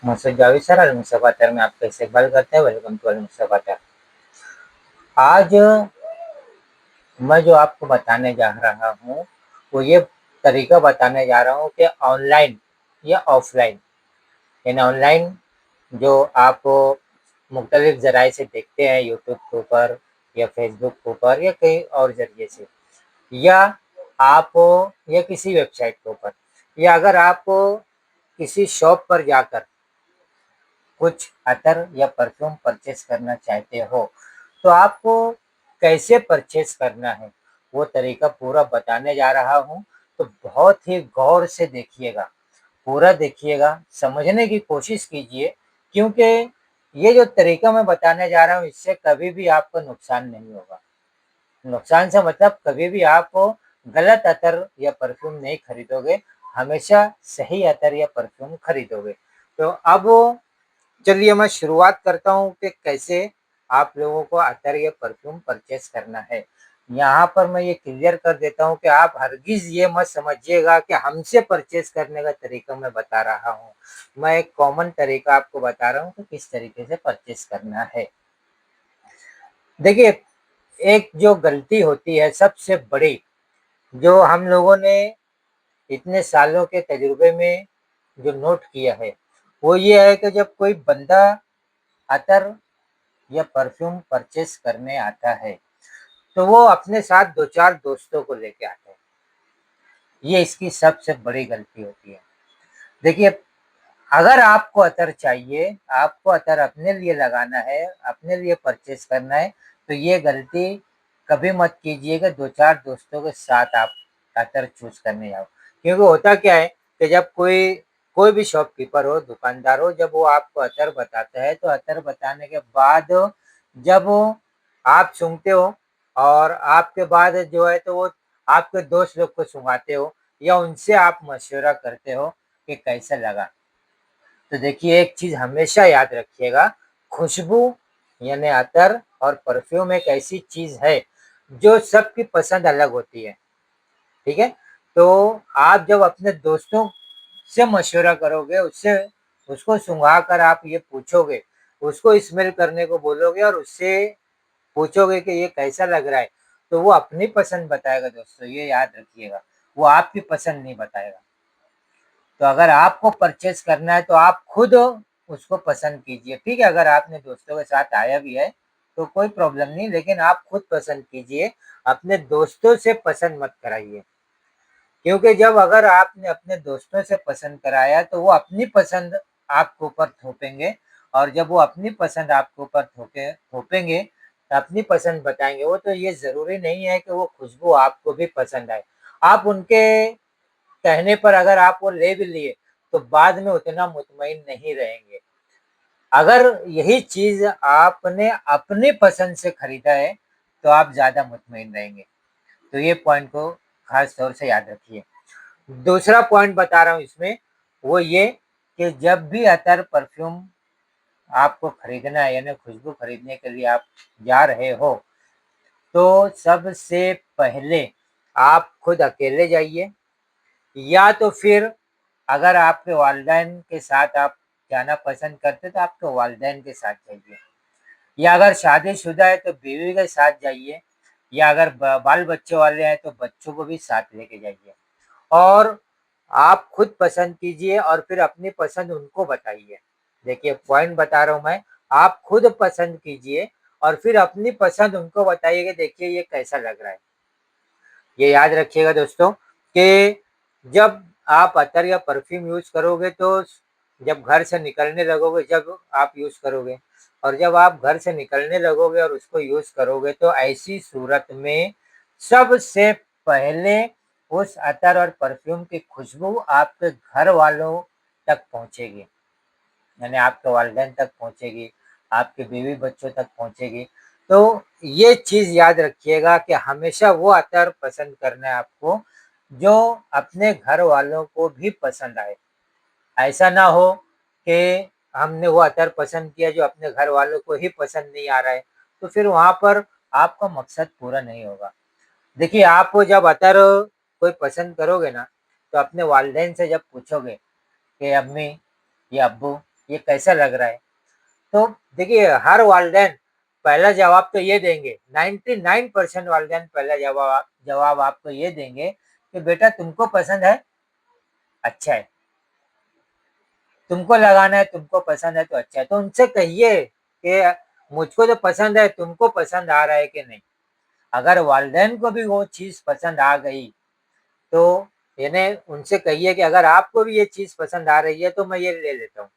मुझसे जावेद सर अलमुस्तफ़ा अतर में आपका इस्तकबाल करते हैं। वेलकम टू अलमुस्तफ़ा अतर। आज मैं जो आपको बताने जा रहा हूँ वो ये तरीका बताने जा रहा हूँ कि ऑनलाइन या ऑफलाइन, यानी ऑनलाइन जो आप मुख्तलिफ ज़राए से देखते हैं, यूट्यूब के ऊपर या फेसबुक के ऊपर या कहीं और ज़रिए से, या आप या किसी वेबसाइट के ऊपर, या अगर आप किसी शॉप पर जाकर कुछ अतर या परफ्यूम परचेस करना चाहते हो, तो आपको कैसे परचेस करना है वो तरीका पूरा बताने जा रहा हूँ। तो बहुत ही गौर से देखिएगा, पूरा देखिएगा, समझने की कोशिश कीजिए, क्योंकि ये जो तरीका मैं बताने जा रहा हूँ इससे कभी भी आपको नुकसान नहीं होगा। नुकसान से मतलब कभी भी आप गलत अतर या परफ्यूम नहीं खरीदोगे, हमेशा सही अतर या परफ्यूम खरीदोगे। तो अब चलिए मैं शुरुआत करता हूँ कि कैसे आप लोगों को अतर या परफ्यूम परचेस करना है। यहाँ पर मैं ये क्लियर कर देता हूँ कि आप हरगिज़ ये मत समझिएगा कि हमसे परचेस करने का तरीका मैं बता रहा हूँ। मैं एक कॉमन तरीका आपको बता रहा हूँ कि किस तरीके से परचेस करना है। देखिए, एक जो गलती होती है सबसे बड़ी, जो हम लोगों ने इतने सालों के तजुर्बे में जो नोट किया है, वो ये है कि जब कोई बंदा अतर या परफ्यूम परचेस करने आता है, तो वो अपने साथ 2-4 दोस्तों को लेके आता है। ये इसकी सबसे बड़ी गलती होती है। देखिए, अगर आपको अतर चाहिए, आपको अतर अपने लिए लगाना है, अपने लिए परचेस करना है, तो ये गलती कभी मत कीजिए कि 2-4 दोस्तों के साथ आप अतर चूज़ करने जाओ। क्योंकि होता क्या है कि जब कोई कोई भी शॉपकीपर हो, दुकानदार हो, जब वो आपको अतर बताता है, तो अतर बताने के बाद जब आप सूंघते हो और आपके बाद जो है तो वो आपके दोस्त लोग को सूँघाते हो या उनसे आप मशवरा करते हो कि कैसा लगा। तो देखिए, एक चीज़ हमेशा याद रखिएगा, खुशबू यानी अतर और परफ्यूम एक ऐसी चीज़ है जो सबकी पसंद अलग होती है, ठीक है? तो आप जब अपने दोस्तों से मशवरा करोगे, उससे उसको सूँघा कर आप ये पूछोगे, उसको स्मेल करने को बोलोगे और उससे पूछोगे कि ये कैसा लग रहा है, तो वो अपनी पसंद बताएगा दोस्तों, ये याद रखिएगा, वो आपकी पसंद नहीं बताएगा। तो अगर आपको परचेज़ करना है तो आप खुद उसको पसंद कीजिए, ठीक है? अगर आपने दोस्तों के साथ आया भी है, तो कोई प्रॉब्लम नहीं, लेकिन आप खुद पसंद कीजिए, अपने दोस्तों से पसंद मत कराइए। क्योंकि जब अगर आपने अपने दोस्तों से पसंद कराया तो वो अपनी पसंद आपके ऊपर थोपेंगे, और जब वो अपनी पसंद आपके ऊपर थोपेंगे, अपनी पसंद बताएँगे वो, तो ये ज़रूरी नहीं है कि वो खुशबू आपको भी पसंद आए। आप उनके कहने पर अगर आप वो ले भी लिए, तो बाद में उतना मुतमईन नहीं रहेंगे। अगर यही चीज़ आपने अपनी पसंद से खरीदा है, तो आप ज़्यादा मुतमईन रहेंगे। तो ये पॉइंट को ख़ास तौर से याद रखिए। दूसरा पॉइंट बता रहा हूँ इसमें, वो ये कि जब भी अतर, परफ्यूम आपको खरीदना है, यानी खुशबू खरीदने के लिए आप जा रहे हो, तो सबसे पहले आप खुद अकेले जाइए, या तो फिर अगर आपके वालिदैन के साथ आप जाना पसंद करते तो आपके वालिदैन के साथ जाइए, या अगर शादीशुदा है तो बीवी के साथ जाइए, या अगर बाल बच्चे वाले हैं तो बच्चों को भी साथ लेके जाइए, और आप खुद पसंद कीजिए और फिर अपनी पसंद उनको बताइए। देखिए, पॉइंट बता रहा हूँ मैं, आप खुद पसंद कीजिए और फिर अपनी पसंद उनको बताइए कि देखिए ये कैसा लग रहा है। ये याद रखिएगा दोस्तों कि जब आप अतर या परफ्यूम यूज़ करोगे, तो जब घर से निकलने लगोगे, जब आप यूज़ करोगे, और जब आप घर से निकलने लगोगे और उसको यूज़ करोगे, तो ऐसी सूरत में सबसे पहले उस अतर और परफ्यूम की खुशबू आपके घर वालों तक पहुँचेगी, यानी आपके वालिदैन तक पहुँचेगी, आपके बीवी-बच्चों तक पहुँचेगी। तो ये चीज़ याद रखिएगा कि हमेशा वो अतर पसंद करना है आपको, जो अपने घर वालों को भी पसंद आए। ऐसा ना हो कि हमने वो अतर पसंद किया जो अपने घर वालों को ही पसंद नहीं आ रहा है, तो फिर वहाँ पर आपका मकसद पूरा नहीं होगा। देखिए, आप जब अतर कोई पसंद करोगे ना, तो अपने वालिदैन से जब पूछोगे कि अम्मी या अब्बू, ये कैसा लग रहा है। तो देखिए हर वालिदैन पहला जवाब तो ये देंगे, 99% वालिदैन पहला जवाब जवाब आपको ये देंगे कि बेटा तुमको पसंद है, अच्छा है, तुमको लगाना है, तुमको पसंद है तो अच्छा है। तो उनसे कहिए कि मुझको तो पसंद है, तुमको पसंद आ रहा है कि नहीं। अगर वालिदैन को भी वो चीज़ पसंद आ गई तो यानी उनसे कहिए कि अगर आपको भी ये चीज़ पसंद आ रही है तो मैं ये ले लेता हूँ,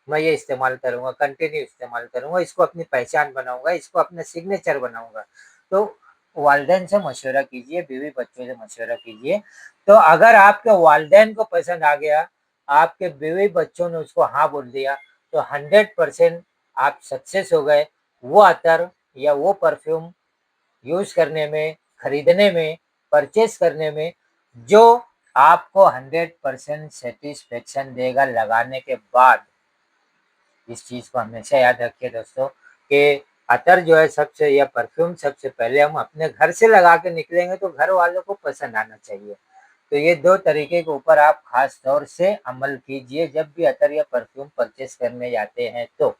मैं ये इस्तेमाल करूँगा, कंटिन्यू इस्तेमाल करूँगा, इसको अपनी पहचान बनाऊँगा, इसको अपना सिग्नेचर बनाऊँगा। तो वालिदैन से मशवरा कीजिए, बीवी-बच्चों से मशवरा कीजिए। तो अगर आपके वालिदैन को पसंद आ गया, आपके बीवी-बच्चों ने उसको हाँ बोल दिया, तो 100% आप सक्सेस हो गए। वो अतर या वो परफ्यूम यूज़ करने में, खरीदने में, परचेज़ करने में, जो आपको 100% सैटिस्फैक्शन देगा लगाने के बाद। इस चीज़ को हमेशा याद रखिए दोस्तों कि अतर जो है सबसे या परफ्यूम सबसे पहले हम अपने घर से लगा के निकलेंगे तो घर वालों को पसंद आना चाहिए। तो ये 2 तरीके के ऊपर आप ख़ास तौर से अमल कीजिए जब भी अतर या परफ्यूम परचेज़ करने जाते हैं तो।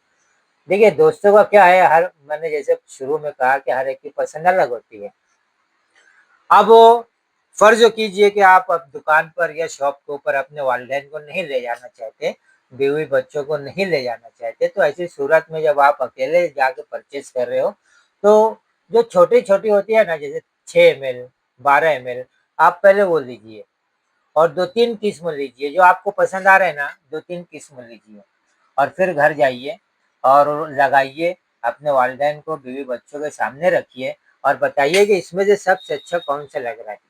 देखिए दोस्तों का क्या है, हर मैंने जैसे शुरू में कहा कि हर एक की पसंद अलग होती है। अब फ़र्ज़ कीजिए कि आप अब दुकान पर या शॉप के ऊपर अपने वालिदैन को नहीं ले जाना चाहते, बीवी-बच्चों को नहीं ले जाना चाहते, तो ऐसी सूरत में जब आप अकेले जाके परचेज़ कर रहे हो, तो जो छोटी-छोटी होती है ना, जैसे 6 एमएल, 12 एमएल, आप पहले वो लीजिए और 2-3 किस्म लीजिए, जो आपको पसंद आ रहे हैं ना, 2-3 किस्म लीजिए और फिर घर जाइए और लगाइए, अपने वालिदैन को, बीवी-बच्चों के सामने रखिए और बताइए कि इसमें से सबसे अच्छा कौन-सा लग रहा है।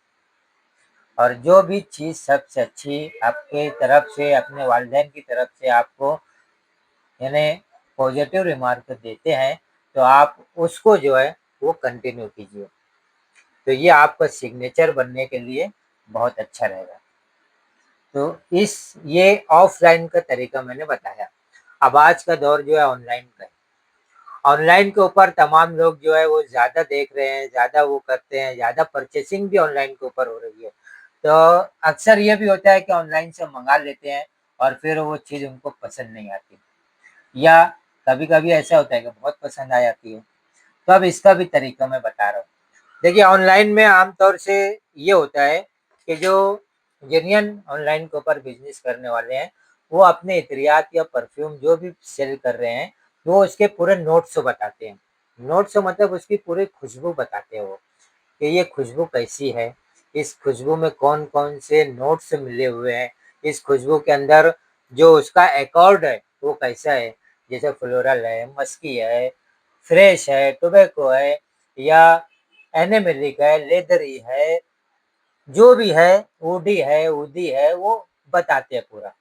और जो भी चीज़ सबसे अच्छी आपके तरफ से, अपने वालिदैन की तरफ से आपको यानी पॉज़िटिव रिमार्क देते हैं, तो आप उसको जो है वो कंटिन्यू कीजिए। तो ये आपका सिग्नेचर बनने के लिए बहुत अच्छा रहेगा। तो इस ये ऑफ़लाइन का तरीका मैंने बताया। अब आज का दौर जो है ऑनलाइन का है। ऑनलाइन के ऊपर तमाम लोग जो है वो ज़्यादा देख रहे हैं, ज़्यादा वो करते हैं, ज़्यादा परचेसिंग भी ऑनलाइन के ऊपर हो रही है। तो अक्सर ये भी होता है कि ऑनलाइन से मँगा लेते हैं और फिर वो चीज़ उनको पसंद नहीं आती या कभी-कभी ऐसा होता है कि बहुत पसंद आ जाती है। तो अब इसका भी तरीका मैं बता रहा हूँ। देखिए ऑनलाइन में आम तौर से ये होता है कि जो जेन्युइन ऑनलाइन के ऊपर बिज़नेस करने वाले हैं, वो अपने इत्रियात या परफ्यूम जो भी सेल कर रहे हैं, वो उसके पूरे नोट्स बताते हैं। नोट्स मतलब उसकी पूरी खुशबू बताते हैं वो, कि ये खुशबू कैसी है, इस खुशबू में कौन-कौन से नोट्स मिले हुए हैं, इस खुशबू के अंदर जो उसका एकॉर्ड है, वो कैसा है। जैसे फ्लोरल है, मस्की है, फ्रेश है, टोबैको है या एनेमेलिक है, लेदरी है, जो भी है, वुडी है, वुडी है, वो बताते हैं पूरा।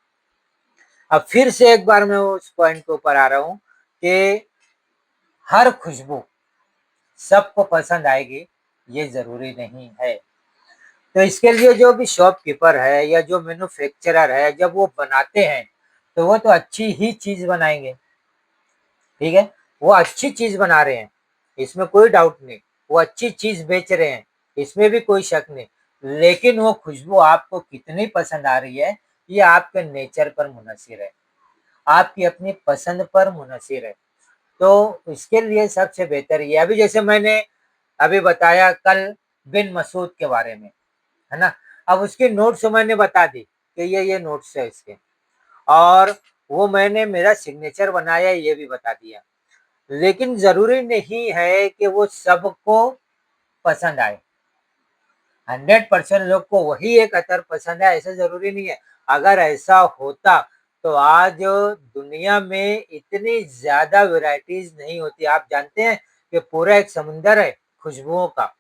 अब फिर से एक बार मैं उस पॉइंट के ऊपर आ रहा हूँ कि हर खुशबू सबको पसंद आएगी, ये ज़रूरी नहीं है। तो इसके लिए जो भी शॉपकीपर है या जो मैन्युफैक्चरर है, जब वो बनाते हैं, तो वो तो अच्छी ही चीज़ बनाएँगे, ठीक है? वो अच्छी चीज़ बना रहे हैं, इसमें कोई डाउट नहीं। वो अच्छी चीज़ बेच रहे हैं, इसमें भी कोई शक नहीं। लेकिन वो खुशबू आपको कितनी पसंद आ रही है, ये आपके नेचर पर मुनहसिर है, आपकी अपनी पसंद पर मुनहसिर है। तो इसके लिए सबसे बेहतर ये अभी जैसे मैंने अभी बताया कल बिन मसूद के बारे में, है ना? अब उसकी नोट्स मैंने बता दी कि ये नोट्स है इसके और वो मैंने मेरा सिग्नेचर बनाया ये भी बता दिया। लेकिन ज़रूरी नहीं है कि वो सबको पसंद आए। 100% लोग को वही एक अतर पसंद है ऐसा ज़रूरी नहीं है। अगर ऐसा होता तो आज दुनिया में इतनी ज़्यादा वैराइटीज़ नहीं होती। आप जानते हैं कि पूरा एक समुंदर है खुशबुओं का,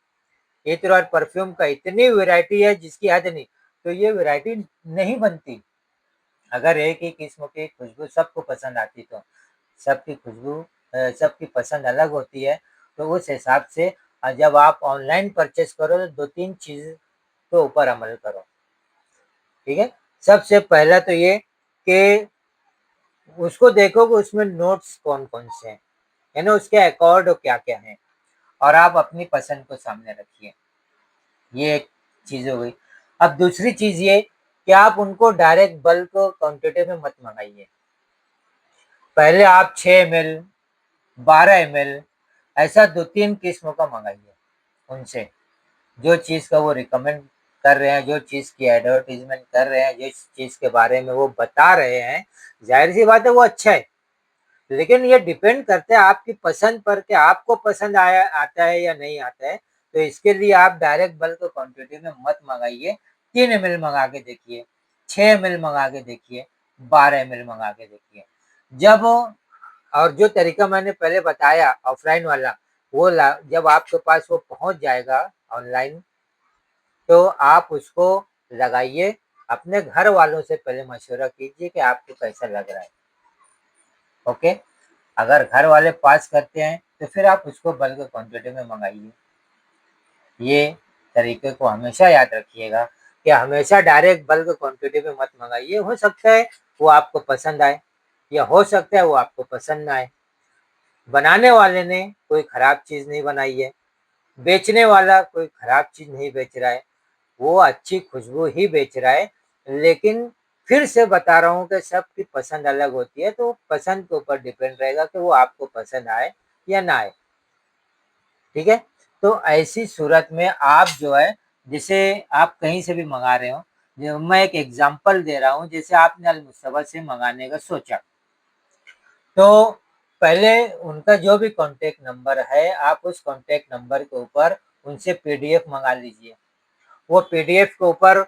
इत्र और परफ्यूम का इतनी वैराइटी है जिसकी हद नहीं। तो ये वैराइटी नहीं बनती। अगर एक ही किस्म की खुशबू सबको पसंद आती तो। सबकी खुशबू सबकी पसंद अलग होती है। तो उस हिसाब से जब आप ऑनलाइन परचेज़ करो तो 2-3 चीज़ के ऊपर अमल करो, ठीक है? सबसे पहला तो ये कि उसको देखो कि उसमें नोट्स कौन-कौन से हैं, है ना? उसके अकॉर्ड क्या-क्या हैं और आप अपनी पसंद को सामने रखिए। ये एक चीज़ हो गई। अब दूसरी चीज़ ये कि आप उनको डायरेक्ट बल्क क्वांटिटी में मत मँगाइए। पहले आप 6 ml 12 ml ऐसा 2-3 किस्मों का मंगाइए उनसे, जो चीज़ का वो रिकमेंड कर रहे हैं, जो चीज़ की एडवर्टीजमेंट कर रहे हैं, जिस चीज़ के बारे में वो बता रहे हैं, जाहिर सी बात है वो अच्छा है। लेकिन ये डिपेंड करता है आपकी पसंद पर कि आपको पसंद आता है या नहीं आता है। तो इसके लिए आप डायरेक्ट बल्क क्वांटिटी में मत मंगाइए। 3 ml मंगा के देखिए, 6 ml मंगा के देखिए, 12 ml मंगा के देखिए। जब और जो तरीका मैंने पहले बताया ऑफलाइन वाला, वो जब आपके पास वो पहुंच जाएगा ऑनलाइन, तो आप उसको लगाइए। अपने घर वालों से पहले मशवरा कीजिए कि आपको कैसा लग रहा है। ओके, अगर घर वाले पास करते हैं तो फिर आप उसको बल्क क्वांटिटी में मंगाइए। ये तरीके को हमेशा याद रखिएगा कि हमेशा डायरेक्ट बल्क क्वांटिटी में मत मंगाइए। हो सकता है वो आपको पसंद आए या हो सकता है वो आपको पसंद ना आए। बनाने वाले ने कोई खराब चीज़ नहीं बनाई है, बेचने वाला कोई खराब चीज़ नहीं बेच रहा है, वो अच्छी खुशबू ही बेच रहा है। लेकिन फिर से बता रहा हूँ कि सबकी पसंद अलग होती है, तो पसंद के ऊपर डिपेंड रहेगा कि वो आपको पसंद आए या ना आए। ठीक है? तो ऐसी सूरत में आप जो है, जैसे आप कहीं से भी मंगा रहे हो, जो मैं एक एग्जांपल दे रहा हूँ, जैसे आपने अल-मुस्तफा से मंगाने का सोचा, तो पहले उनका जो भी कॉन्टैक्ट नंबर है, आप उस कॉन्टैक्ट नंबर के ऊपर उनसे पीडीएफ मंगा लीजिए। वो पीडीएफ के ऊपर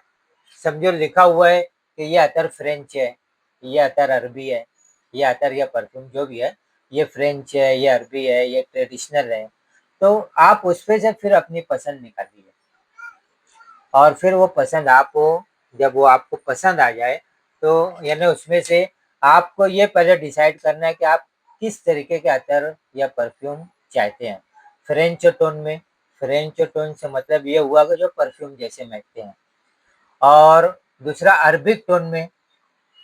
समझो लिखा हुआ है कि ये अतर फ्रेंच है, ये अतर अरबी है, ये अतर या परफ्यूम जो भी है, ये फ्रेंच है, ये अरबी है, ये ट्रेडिशनल है। तो आप उसपे से फिर अपनी पसंद निकालिए और फिर वो पसंद आपको, जब वो आपको पसंद आ जाए, तो यानी उसमें से आपको ये पहले डिसाइड करना है कि आप किस तरीके के अतर या परफ्यूम चाहते हैं। फ्रेंच टोन में, फ्रेंच टोन से मतलब ये हुआ कि जो परफ्यूम जैसे महकते हैं। और दूसरा अरबिक टोन में,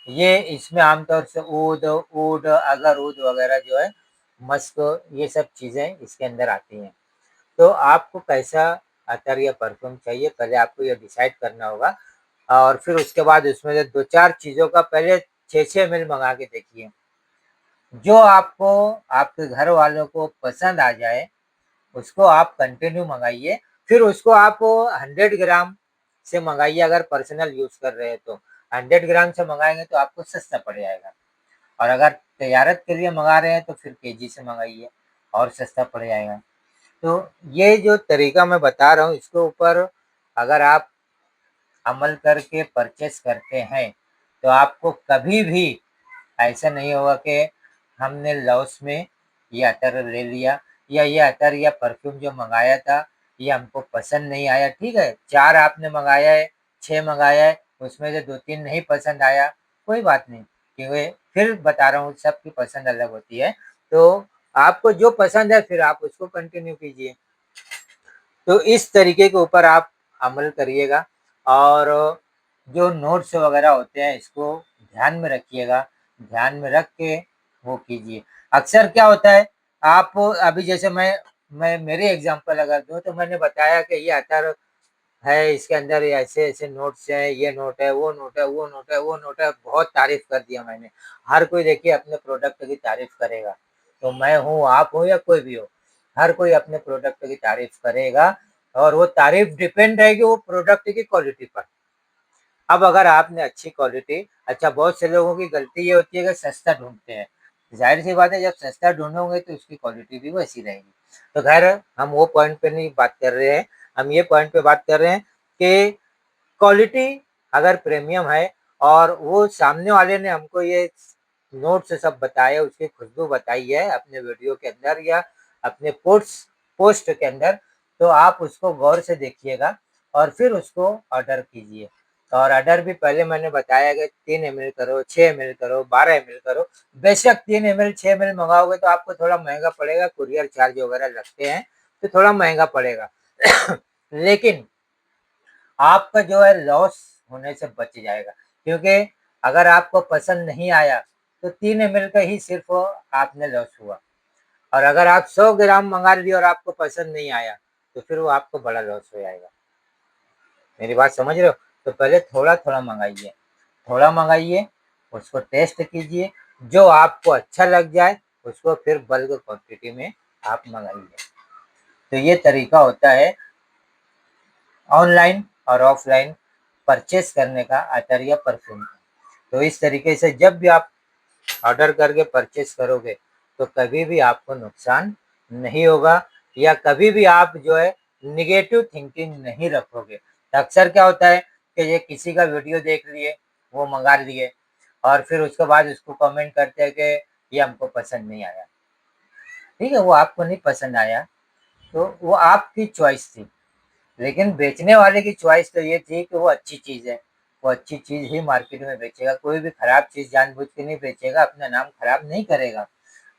ये इसमें आमतौर से ऊद ऊद अगर ऊद वगैरह जो है, मस्क, ये सब चीज़ें इसके अंदर आती हैं। तो आपको कैसा अतर या परफ्यूम चाहिए, पहले आपको ये डिसाइड करना होगा। और फिर उसके बाद उसमें से 2-4 चीज़ों का पहले 6-6 एमएल मंगा के देखिए। जो आपको, आपके घर वालों को पसंद आ जाए, उसको आप कंटिन्यू मंगाइए। फिर उसको आप 100 ग्राम से मंगाइए, अगर पर्सनल यूज़ कर रहे हैं तो। 100 ग्राम से मंगाएँगे तो आपको सस्ता पड़ जाएगा, और अगर तैयारत के लिए मंगा रहे हैं तो फिर केजी से मंगाइए और सस्ता पड़ जाएगा। तो ये जो तरीका मैं बता रहा हूँ, इसके ऊपर अगर आप अमल करके परचेज़ करते हैं, तो आपको कभी भी ऐसा नहीं होगा कि हमने लॉस में ये अतर ले लिया, या ये अतर या परफ्यूम जो मँगाया था, ये हमको पसंद नहीं आया। ठीक है, 4 आपने मँगाया है, 6 मँगाया है, उसमें से 2-3 नहीं पसंद आया, कोई बात नहीं, क्योंकि फिर बता रहा हूँ सबकी पसंद अलग होती है। तो आपको जो पसंद है फिर आप उसको कंटिन्यू कीजिए। तो इस तरीके के ऊपर आप अमल करिएगा, और जो नोट्स वगैरह होते हैं इसको ध्यान में रखिएगा, ध्यान में रख के वो कीजिए। अक्सर क्या होता है, आप अभी जैसे मैं मेरी एग्ज़ाम्पल अगर दूँ, तो मैंने बताया कि ये अतर है, इसके अंदर ऐसे-ऐसे नोट्स हैं, ये नोट है, वो नोट है, वो नोट है, वो नोट है, बहुत तारीफ़ कर दिया मैंने। हर कोई देखिए अपने प्रोडक्ट की तारीफ़ करेगा, तो मैं हूँ, आप हो या कोई भी हो, हर कोई अपने प्रोडक्ट की तारीफ़ करेगा, और वो तारीफ़ डिपेंड रहेगी वो प्रोडक्ट की क्वालिटी पर। अब अगर आपने अच्छी क्वालिटी, अच्छा, बहुत से लोगों की गलती ये होती है कि सस्ता ढूँढते हैं। ज़ाहिर-सी बात है, जब सस्ता ढूँढोगे तो उसकी क्वालिटी भी वैसी रहेगी। तो ख़ैर, हम वो पॉइंट पे नहीं बात कर रहे हैं, हम ये पॉइंट पे बात कर रहे हैं कि क्वालिटी अगर प्रीमियम है, और वो सामने वाले ने हमको ये नोट्स सब बताए, उसकी खुशबू बताई है अपने वीडियो के अंदर या अपने पोस्ट के अंदर, तो आप उसको गौर से देखिएगा और फिर उसको ऑर्डर कीजिए। और ऑर्डर भी पहले मैंने बताया कि 3 एमएल करो, 6 एमएल करो, 12 एमएल करो। बेशक 3 एमएल, 6 एमएल मँगाओगे तो आपको थोड़ा महँगा पड़ेगा, कुरियर चार्ज वगैरह लगते हैं, तो थोड़ा महँगा पड़ेगा। लेकिन आपका जो है लॉस होने से बच जाएगा, क्योंकि अगर आपको पसंद नहीं आया तो 3 एमएल का ही सिर्फ़ आपने लॉस हुआ, और अगर आप 100 ग्राम मँगा लिए और आपको पसंद नहीं आया, तो फिर वो आपको बड़ा लॉस हो जाएगा। मेरी बात समझ रहे हो? तो पहले थोड़ा-थोड़ा मँगाइए, थोड़ा मँगाइए, उसको टेस्ट कीजिए, जो आपको अच्छा लग जाए उसको फिर बल्क क्वांटिटी में आप मंगाइए। तो ये तरीका होता है ऑनलाइन और ऑफलाइन परचेस करने का अतर या परफ्यूम का। तो इस तरीके से जब भी आप ऑर्डर करके परचेस करोगे तो कभी भी आपको नुकसान नहीं होगा, या कभी भी आप जो है निगेटिव थिंकिंग नहीं रखोगे। तो अक्सर क्या होता है कि ये किसी का वीडियो देख लिए, वो मंगा लिए और फिर उसके बाद उसको कमेंट करते हैं कि ये हमको पसंद नहीं आया। ठीक है, वो आपको नहीं पसंद आया तो वो आपकी चॉइस थी, लेकिन बेचने वाले की चॉइस तो ये थी कि वो अच्छी चीज़ है, वो अच्छी चीज़ ही मार्केट में बेचेगा, कोई भी खराब चीज़ जानबूझ के नहीं बेचेगा, अपना नाम खराब नहीं करेगा।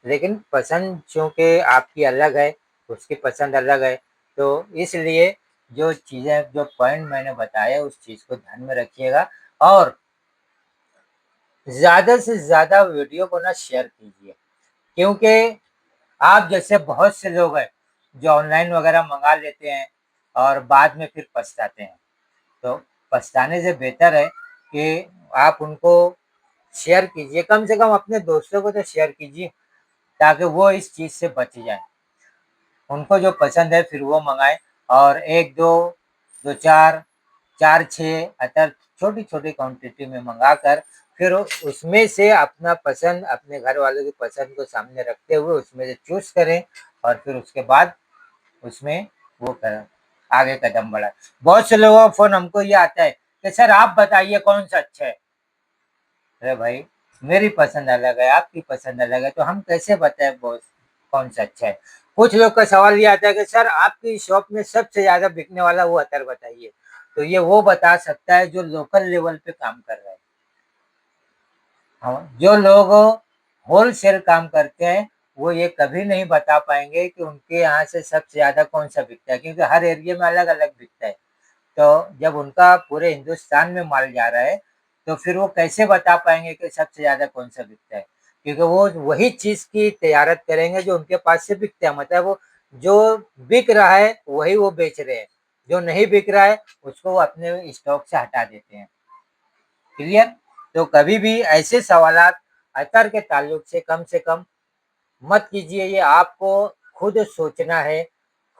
लेकिन पसंद चूँकि आपकी अलग है, उसकी पसंद अलग है, तो इसलिए जो चीज़ें, जो पॉइंट मैंने बताया उस चीज़ को ध्यान में रखिएगा और ज़्यादा से ज़्यादा वीडियो को ना शेयर कीजिए, क्योंकि आप जैसे बहुत से लोग हैं जो ऑनलाइन वगैरह मंगा लेते हैं और बाद में फिर पछताते हैं। तो पछताने से बेहतर है कि आप उनको शेयर कीजिए, कम से कम अपने दोस्तों को तो शेयर कीजिए ताकि वो इस चीज़ से बच जाएँ। उनको जो पसंद है फिर वो मँगाएँ और 1-2, 2-4, 4-6 अदर छोटी-छोटी क्वांटिटी में मँगाकर फिर उसमें से अपना पसंद, अपने घर वालों की पसंद को सामने रखते हुए उसमें से चूज़ करें और फिर उसके बाद उसमें वो करें, आगे कदम बढ़ाएँ। बहुत से लोगों का फ़ोन हमको ये आता है कि सर आप बताइए कौन-सा अच्छा है? अरे भाई, मेरी पसंद अलग है, आपकी पसंद अलग है, तो हम कैसे बताएँ बॉस कौन-सा अच्छा है? कुछ लोग का सवाल ये आता है कि सर आपकी शॉप में सबसे ज़्यादा बिकने वाला वो अत्तर बताइए। तो ये वो बता सकता है जो लोकल लेवल पे काम कर रहा है। हाँ, जो लोग होलसेल काम करते हैं, वो ये कभी नहीं बता पाएँगे कि उनके यहाँ से सबसे ज़्यादा कौन-सा बिकता है, क्योंकि हर एरिया में अलग-अलग बिकता है। तो जब उनका पूरे हिंदुस्तान में माल जा रहा है, तो फिर वो कैसे बता पाएँगे कि सबसे ज़्यादा कौन-सा बिकता है? क्योंकि वो वही चीज़ की तैयारत करेंगे जो उनके पास से बिकता है, मतलब वो जो बिक रहा है, वही वो बेच रहे हैं। जो नहीं बिक रहा है, उसको वो अपने स्टॉक से हटा देते हैं। क्लियर? तो कभी भी ऐसे सवालात अतर के ताल्लुक से कम मत कीजिए, ये आपको खुद सोचना है,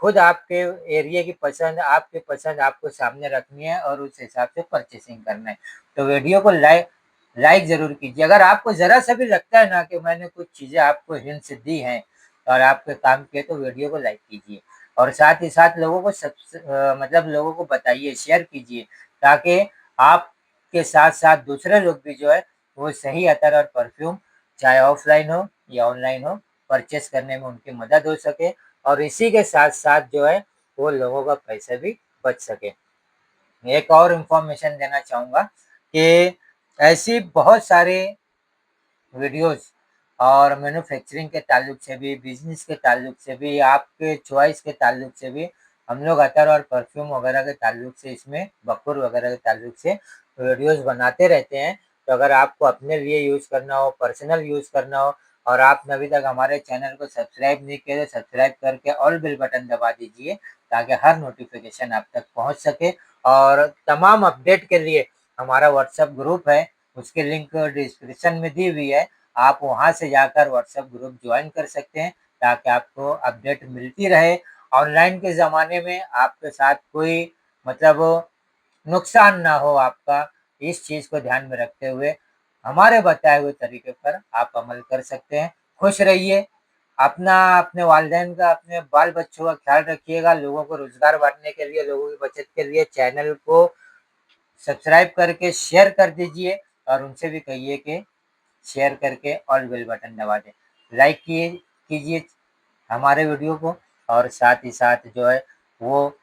खुद आपके एरिया की पसंद, आपकी पसंद आपको सामने रखनी है और उस हिसाब से परचेसिंग करना है। तो वीडियो को लाइक लाइक ज़रूर कीजिए। अगर आपको ज़रा-सा भी लगता है ना कि मैंने कुछ चीज़ें आपको हिंट्स दी हैं और आपके काम किए, तो वीडियो को लाइक कीजिए और साथ ही साथ लोगों को मतलब लोगों को बताइए, शेयर कीजिए, ताकि आपके साथ-साथ दूसरे लोग भी जो है, वो सही अतर और परफ्यूम चाहे ऑफ़लाइन हो या ऑनलाइन हो, परचेस करने में उनकी मदद हो सके और इसी के साथ-साथ जो है वो लोगों का पैसा भी बच सके। एक और इन्फॉर्मेशन देना चाहूँगा कि ऐसी बहुत सारे वीडियोज़ और मैन्युफैक्चरिंग के ताल्लुक से भी, बिज़नेस के ताल्लुक से भी, आपके चॉइस के ताल्लुक से भी, हम लोग अतर और परफ्यूम वगैरह के ताल्लुक से, इसमें बख़ूर वगैरह के ताल्लुक से वीडियोज़ बनाते रहते हैं। तो अगर आपको अपने लिए यूज़ करना हो, पर्सनल यूज़ करना हो और आपने अभी तक हमारे चैनल को सब्सक्राइब नहीं किया तो सब्सक्राइब करके ऑल बेल बटन दबा दीजिए, ताकि हर नोटिफ़िकेशन आप तक पहुँच सके। और तमाम अपडेट के लिए हमारा व्हाट्सएप ग्रुप है, उसकी लिंक डिस्क्रिप्शन में दी हुई है। आप वहाँ से जाकर व्हाट्सएप ग्रुप जॉइन कर सकते हैं, ताकि आपको अपडेट मिलती रहे। ऑनलाइन के ज़माने में आपके साथ कोई मतलब नुकसान ना हो आपका, इस चीज़ को ध्यान में रखते हुए हमारे बताए हुए तरीके पर आप अमल कर सकते हैं। खुश रहिए, अपना, अपने वालिदैन का, अपने बाल-बच्चों का ख़्याल रखिएगा। लोगों को रोज़गार बाँटने के लिए, लोगों की बचत के लिए चैनल को सब्सक्राइब करके शेयर कर दीजिए और उनसे भी कहिए कि शेयर करके ऑल बेल बटन दबा दें। लाइक कीजिए हमारे वीडियो को और साथ ही साथ जो है वो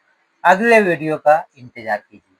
अगले वीडियो का इंतज़ार कीजिए।